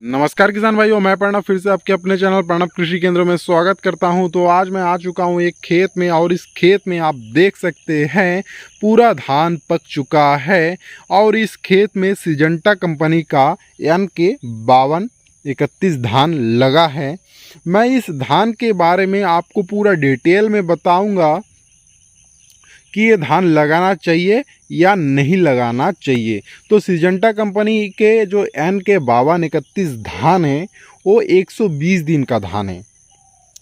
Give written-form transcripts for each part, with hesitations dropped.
नमस्कार किसान भाइयों, मैं प्रणव फिर से आपके अपने चैनल प्रणव कृषि केंद्र में स्वागत करता हूं। तो आज मैं आ चुका हूं एक खेत में और इस खेत में आप देख सकते हैं पूरा धान पक चुका है और इस खेत में सिजेंटा कंपनी का NK 5231 धान लगा है। मैं इस धान के बारे में आपको पूरा डिटेल में बताऊंगा कि ये धान लगाना चाहिए या नहीं लगाना चाहिए। तो सिजेंटा कंपनी के जो NK 5231 धान है वो 120 दिन का धान है,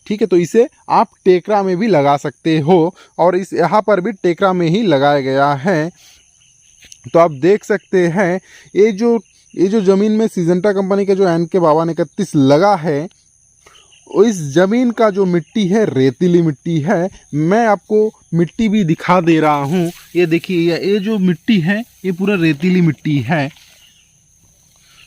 ठीक है। तो इसे आप टेकरा में भी लगा सकते हो और इस यहाँ पर भी टेकरा में ही लगाया गया है। तो आप देख सकते हैं ये जो ज़मीन में सिजेंटा कंपनी का जो NK 5231 लगा है, इस ज़मीन का जो मिट्टी है रेतीली मिट्टी है। मैं आपको मिट्टी भी दिखा दे रहा हूँ। ये देखिए, ये जो मिट्टी है ये पूरा रेतीली मिट्टी है।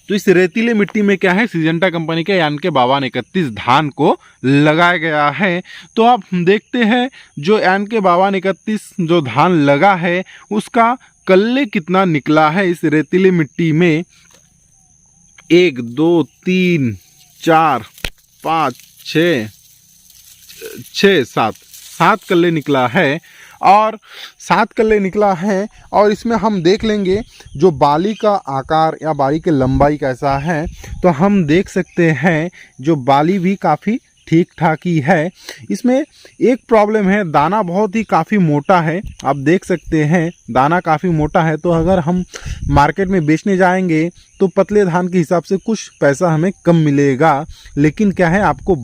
तो इस रेतीली मिट्टी में क्या है, सिजेंटा कंपनी के NK 5231 धान को लगाया गया है। तो आप देखते हैं जो NK 5231 जो धान लगा है उसका कल्ले कितना निकला है इस रेतीली मिट्टी में। 1 2 3 4 5 6 7 कल्ले निकला है और 7 कल्ले निकला है। और इसमें हम देख लेंगे जो बाली का आकार या बाली की लंबाई कैसा है। तो हम देख सकते हैं जो बाली भी काफ़ी ठीक ठाक ही है। इसमें एक प्रॉब्लम है, दाना बहुत ही काफ़ी मोटा है। आप देख सकते हैं दाना काफ़ी मोटा है। तो अगर हम मार्केट में बेचने जाएंगे तो पतले धान के हिसाब से कुछ पैसा हमें कम मिलेगा, लेकिन क्या है आपको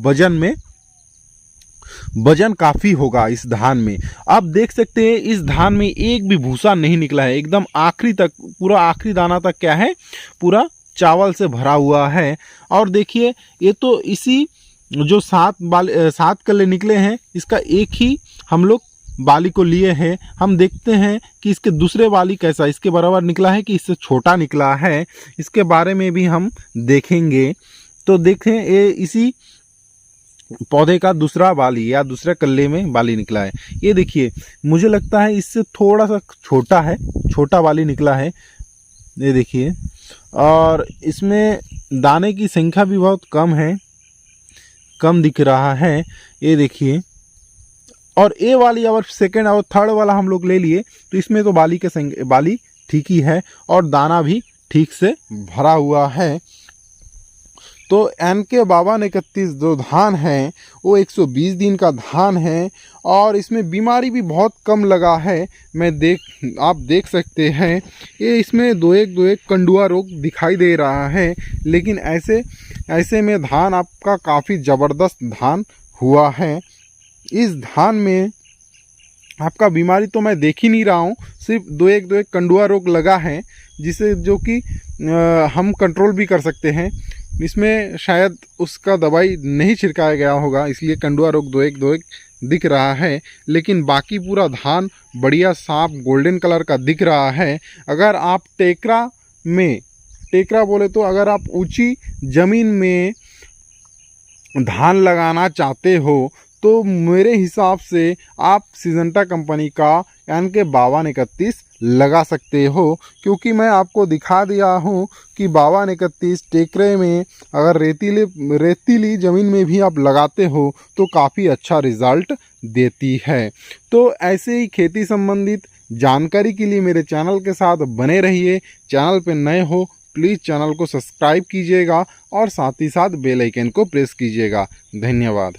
वजन काफ़ी होगा इस धान में। आप देख सकते हैं इस धान में एक भी भूसा नहीं निकला है, एकदम आखिरी तक, पूरा आखिरी दाना तक क्या है पूरा चावल से भरा हुआ है। और देखिए ये तो इसी जो 7 कल्ले निकले हैं इसका एक ही हम लोग बाली को लिए हैं। हम देखते हैं कि इसके दूसरे बाली कैसा इसके बराबर निकला है कि इससे छोटा निकला है, इसके बारे में भी हम देखेंगे। तो देखें ये इसी पौधे का दूसरा बाली या दूसरे कल्ले में बाली निकला है। ये देखिए, मुझे लगता है इससे थोड़ा सा छोटा है, छोटा बाली निकला है, ये देखिए। और इसमें दाने की संख्या भी बहुत कम है, कम दिख रहा है, ये देखिए। और ये वाली और सेकंड और थर्ड वाला हम लोग ले लिए तो इसमें तो बाली ठीक ही है और दाना भी ठीक से भरा हुआ है। तो NK 5231 जो धान है वो 120 दिन का धान है और इसमें बीमारी भी बहुत कम लगा है। आप देख सकते हैं ये इसमें दो एक कंडुआ रोग दिखाई दे रहा है, लेकिन ऐसे में धान आपका काफ़ी ज़बरदस्त धान हुआ है। इस धान में आपका बीमारी तो मैं देख ही नहीं रहा हूँ, सिर्फ दो एक कंडुआ रोग लगा है जिसे जो कि हम कंट्रोल भी कर सकते हैं। इसमें शायद उसका दवाई नहीं छिड़काया गया होगा, इसलिए कंडुआ रोग दो एक दिख रहा है, लेकिन बाकी पूरा धान बढ़िया साफ गोल्डन कलर का दिख रहा है। अगर आप टेकरा बोले तो अगर आप ऊंची ज़मीन में धान लगाना चाहते हो तो मेरे हिसाब से आप सिजेंटा कंपनी का NK 5231 लगा सकते हो, क्योंकि मैं आपको दिखा दिया हूँ कि 5231 टेकरे में अगर रेतीली ज़मीन में भी आप लगाते हो तो काफ़ी अच्छा रिज़ल्ट देती है। तो ऐसे ही खेती संबंधित जानकारी के लिए मेरे चैनल के साथ बने रहिए। चैनल पर नए हो प्लीज़ चैनल को सब्सक्राइब कीजिएगा और साथ ही साथ बेल आइकन को प्रेस कीजिएगा। धन्यवाद।